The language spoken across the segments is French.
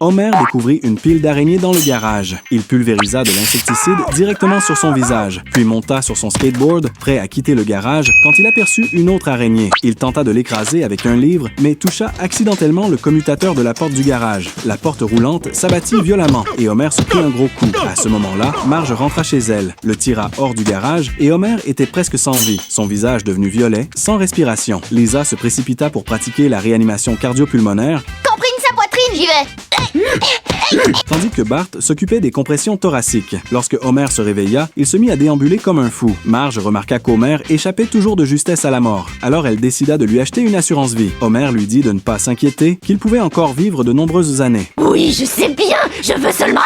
Homer découvrit une pile d'araignées dans le garage. Il pulvérisa de l'insecticide directement sur son visage, puis monta sur son skateboard, prêt à quitter le garage, quand il aperçut une autre araignée. Il tenta de l'écraser avec un livre, mais toucha accidentellement le commutateur de la porte du garage. La porte roulante s'abattit violemment, et Homer se prit un gros coup. À ce moment-là, Marge rentra chez elle, le tira hors du garage, et Homer était presque sans vie, son visage devenu violet, sans respiration. Lisa se précipita pour pratiquer la réanimation cardio-pulmonaire. Comprime sa poitrine, j'y vais. Tandis que Bart s'occupait des compressions thoraciques. Lorsque Homer se réveilla, il se mit à déambuler comme un fou. Marge remarqua qu'Homer échappait toujours de justesse à la mort. Alors elle décida de lui acheter une assurance vie. Homer lui dit de ne pas s'inquiéter, qu'il pouvait encore vivre de nombreuses années. Oui, je sais bien, je veux seulement...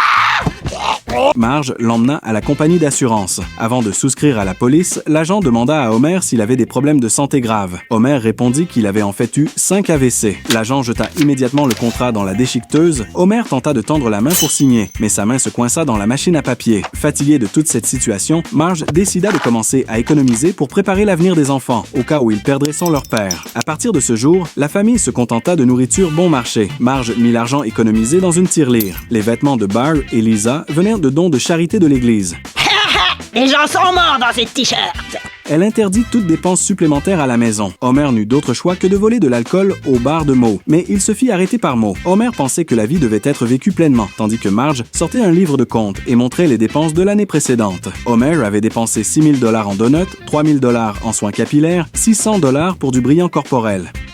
Marge l'emmena à la compagnie d'assurance. Avant de souscrire à la police, l'agent demanda à Homer s'il avait des problèmes de santé graves. Homer répondit qu'il avait en fait eu 5 AVC. L'agent jeta immédiatement le contrat dans la déchiqueteuse. Homer tenta de tendre la main pour signer, mais sa main se coinça dans la machine à papier. Fatigué de toute cette situation, Marge décida de commencer à économiser pour préparer l'avenir des enfants, au cas où ils perdraient sans leur père. À partir de ce jour, la famille se contenta de nourriture bon marché. Marge mit l'argent économisé dans une tirelire. Les vêtements de Bart et Lisa venaient de dons de charité de l'église. Les gens sont morts dans ces t-shirts. Elle interdit toute dépense supplémentaire à la maison. Homer n'eut d'autre choix que de voler de l'alcool au bar de Moe, mais il se fit arrêter par Moe. Homer pensait que la vie devait être vécue pleinement, tandis que Marge sortait un livre de comptes et montrait les dépenses de l'année précédente. Homer avait dépensé 6 000 $ en donuts, 3 000 $ en soins capillaires, 600 $ pour du brillant corporel.